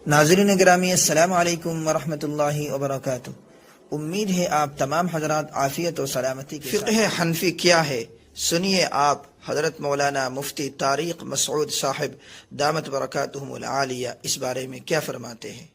ناظرین گرامی، السلام علیکم ورحمۃ اللہ وبرکاتہ۔ امید ہے آپ تمام حضرات عافیت و سلامتی کے ساتھ۔ فقہ حنفی کیا ہے، سنیے آپ حضرت مولانا مفتی طارق مسعود صاحب دامت برکاتہم العالیہ اس بارے میں کیا فرماتے ہیں۔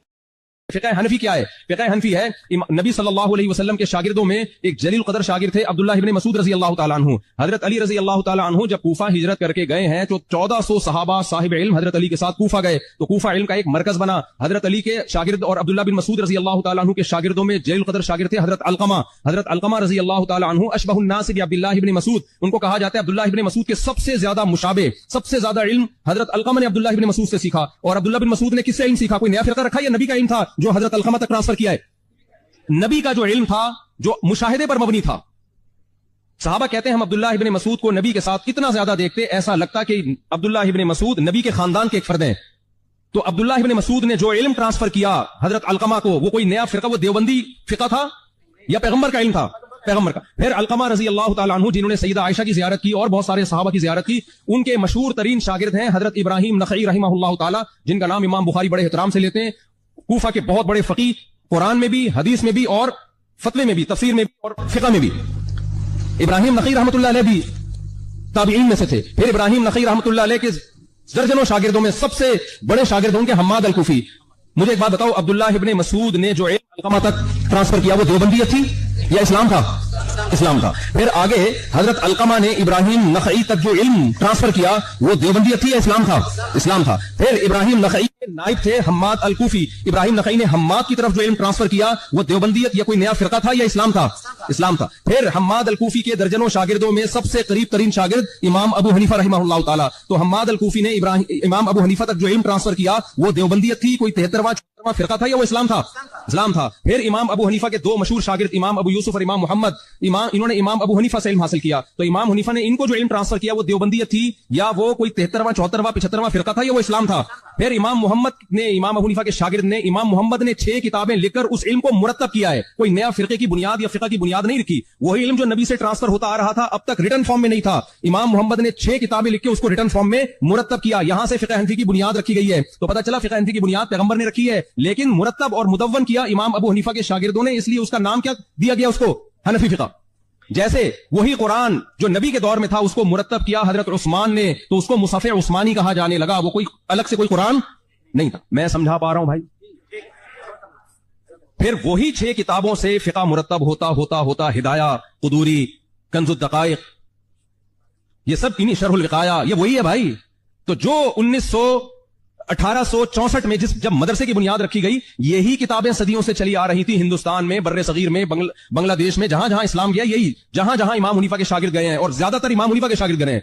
فقہ حنفی کیا ہے؟ فقہ حنفی ہے نبی صلی اللہ علیہ وسلم کے شاگردوں میں ایک جلیل قدر شاگرد تھے عبداللہ ابن مسعود رضی اللہ تعالیٰ عنہ۔ حضرت علی رضی اللہ تعالیٰ عنہ جب کوفہ ہجرت کر کے گئے ہیں تو 1400 صحابہ صاحب علم حضرت علی کے ساتھ کوفہ گئے تو کوفہ علم کا ایک مرکز بنا۔ حضرت علی کے شاگرد اور عبداللہ بن مسعود رضی اللہ تعالیٰ عنہ کے شاگردوں میں جلیل قدر شاگرد تھے حضرت علقمہ رضی اللہ تعالیٰ عنہ، اشبہ الناس بعبداللہ ابن مسعود، ان کو کہا جاتا ہے عبداللہ ابن مسعود کے سب سے زیادہ مشابہ، سب سے زیادہ علم حضرت علقمہ نے عبداللہ ابن مسعود سے سیکھا۔ اور عبداللہ بن مسعود نے کس سے علم سیکھا؟ کوئی نیا فرقہ رکھا یا نبی کا علم تھا جو حضرت علقمہ تک ٹرانسفر کیا ہے؟ نبی کا جو علم تھا جو مشاہدے پر مبنی تھا۔ صحابہ کہتے ہیں ہم عبداللہ ابن مسعود کو نبی کے ساتھ اتنا زیادہ دیکھتے ایسا لگتا کہ عبداللہ ابن مسعود نبی کے خاندان کے ایک فرد ہیں۔ تو عبداللہ ابن مسعود نے جو علم ٹرانسفر کیا حضرت علقمہ کو، وہ کوئی نیا فرقہ، وہ دیوبندی فقہ تھا یا پیغمبر کا علم تھا؟ پیغمبر کا۔ پھر علقمہ رضی اللہ تعالیٰ عنہ جنہوں نے سیدہ عائشہ کی زیارت کی اور بہت سارے صحابہ کی زیارت کی، ان کے مشہور ترین شاگرد ہیں حضرت ابراہیم نخعی رحمہ اللہ تعالیٰ، جن کا نام امام بخاری بڑے احترام سے لیتے ہیں۔ کوفہ کے بہت بڑے فقیہ، قرآن میں بھی، حدیث میں بھی، اور فتوے میں بھی، تفسیر میں بھی اور فقہ میں بھی۔ ابراہیم نخعی رحمۃ اللہ علیہ بھی تابعین میں سے تھے۔ پھر ابراہیم نخعی رحمۃ اللہ علیہ کے درجنوں شاگردوں میں سب سے بڑے شاگرد ان کے حماد الکوفی۔ مجھے ایک بات بتاؤ، عبداللہ ابن مسعود نے جو علم علقمہ تک ٹرانسفر کیا وہ دیوبندیت تھی یا اسلام تھا؟ اسلام تھا۔ پھر آگے حضرت علقمہ نے ابراہیم نخعی تک جو علم ٹرانسفر کیا وہ دیوبندیت تھی یا اسلام تھا؟ اسلام تھا۔ پھر ابراہیم نخعی کے نائب تھے حماد الکوفی، ابراہیم نخعی نے حماد کی طرف جو علم ٹرانسفر کیا وہ دیوبندیت یا کوئی نیا فرقہ تھا یا اسلام تھا؟ اسلام تھا۔ پھر حماد الکوفی کے درجنوں شاگردوں میں سب سے قریب ترین شاگرد امام ابو حنیفہ رحمہ اللہ تعالیٰ، تو حماد الکوفی نے امام ابو حنیفہ تک جو علم ٹرانسفر کیا وہ دیوبندیت تھی، کوئی 73واں فرقہ تھا یا وہ اسلام تھا؟ اسلام تھا۔ پھر امام ابو حنیفہ کے دو مشہور شاگرد امام ابو یوسف اور امام محمد، انہوں نے امام ابو حنیفہ سے علم حاصل کیا، تو امام حنیفہ نے ان کو جو علم ٹرانسفر کیا وہ دیوبندیت تھی یا وہ کوئی 73واں 74واں 75واں فرقہ تھا یا وہ اسلام تھا؟ پھر امام ابو حنیفہ کے شاگرد نے امام محمد نے 6 کتابیں لکھ کر اس علم کو مرتب کیا ہے، کوئی نیا فرقے کی بنیاد یا فقہ کی بنیاد نہیں رکھی، وہی علم جو نبی سے ٹرانسفر ہوتا آ رہا تھا اب تک ریٹن فارم میں نہیں تھا، امام محمد نے 6 کتابیں لکھ کے اس کو ریٹن فارم میں مرتب کیا، یہاں سے فقہ حنفی کی بنیاد رکھی گئی ہے۔ تو پتہ چلا فقہ حنفی کی بنیاد پیغمبر نے رکھی ہے، لیکن مرتب اور مدون کیا امام ابو حنیفہ کے شاگردوں نے، اس لیے اس کا نام کیا دیا گیا اس کو؟ حنفی فقہ۔ جیسے وہی قرآن جو نبی کے دور میں تھا اس کو مرتب کیا حضرت عثمان نے، تو اس کو مصحف عثمانی کہا جانے لگا، وہ کوئی الگ سے کوئی قرآن نہیں تھا۔ میں سمجھا پا رہا ہوں بھائی؟ پھر وہی 6 کتابوں سے فقہ مرتب ہوتا ہوتا ہوتا ہدایہ، قدوری، کنز الدقائق، یہ سب انہی شرح الوقایہ، یہ وہی ہے بھائی۔ تو جو 1864 میں جب مدرسے کی بنیاد رکھی گئی، یہی کتابیں صدیوں سے چلی آ رہی تھی ہندوستان میں، بر صغیر میں، بنگلہ دیش میں، جہاں جہاں اسلام گیا، یہی جہاں جہاں امام حنیفہ کے شاگرد گئے ہیں، اور زیادہ تر امام حنیفہ کے شاگرد گئے ہیں۔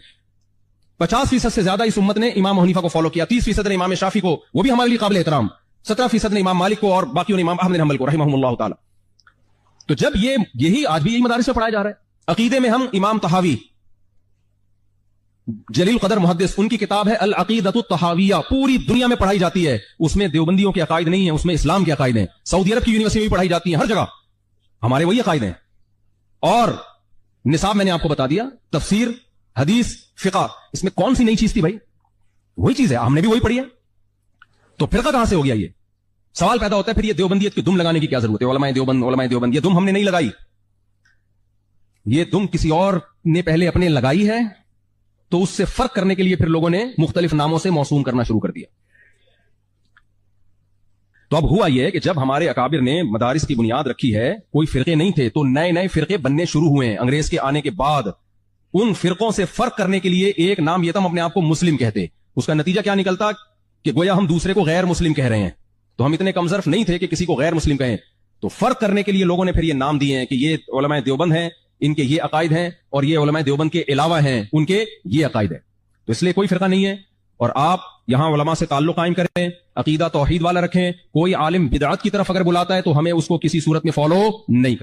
50% سے زیادہ اس امت نے امام حنیفہ کو فالو کیا، 30% نے امام شافعی کو، وہ بھی ہمارے لیے قابل احترام، 17% نے امام مالک کو، اور باقیوں نے امام احمد بن حنبل کو رحمہم اللہ تعالی۔ تو جب یہی آج بھی یہی مدارس میں پڑھایا جا رہا ہے۔ عقیدے میں ہم امام طحاوی جلیل قدر محدث، ان کی کتاب ہے العقیدۃ الطحاویہ، پوری دنیا میں پڑھائی جاتی ہے، اس میں دیوبندیوں کے عقائد نہیں ہیں، اس میں اسلام کے عقائد ہیں، سعودی عرب کی یونیورسٹی میں بھی پڑھائی جاتی ہیں، ہر جگہ ہمارے وہی عقائد ہیں۔ اور نصاب میں نے آپ کو بتا دیا، تفسیر، حدیث، فقہ، اس میں کون سی نئی چیز تھی بھائی؟ وہی چیز ہے، ہم نے بھی وہی پڑھی ہے، تو فرقہ کہاں سے ہو گیا؟ یہ سوال پیدا ہوتا ہے۔ پھر یہ دیوبندیت کی دم لگانے کی کیا ضرورت ہے؟ علماء دیوبند، یہ دم ہم نے نہیں لگائی، یہ دم کسی اور نے پہلے اپنے لگائی ہے، تو اس سے فرق کرنے کے لیے پھر لوگوں نے مختلف ناموں سے موسوم کرنا شروع کر دیا۔ تو اب ہوا یہ کہ جب ہمارے اکابر نے مدارس کی بنیاد رکھی ہے، کوئی فرقے نہیں تھے، تو نئے نئے فرقے بننے شروع ہوئے ہیں انگریز کے آنے کے بعد۔ ان فرقوں سے فرق کرنے کے لیے ایک نام یہ تھا، ہم اپنے آپ کو مسلم کہتے، اس کا نتیجہ کیا نکلتا کہ گویا ہم دوسرے کو غیر مسلم کہہ رہے ہیں۔ تو ہم اتنے کمظرف نہیں تھے کہ کسی کو غیر مسلم کہیں، تو فرق کرنے کے لیے لوگوں نے پھر یہ نام دیے ہیں کہ یہ علماء دیوبند ہیں، ان کے یہ عقائد ہیں، اور یہ علماء دیوبند کے علاوہ ہیں، ان کے یہ عقائد ہیں۔ تو اس لیے کوئی فرقہ نہیں ہے، اور آپ یہاں علماء سے تعلق قائم کریں، عقیدہ توحید والا رکھیں، کوئی عالم بدعت کی طرف اگر بلاتا ہے تو ہمیں اس کو کسی صورت میں فالو نہیں کریں۔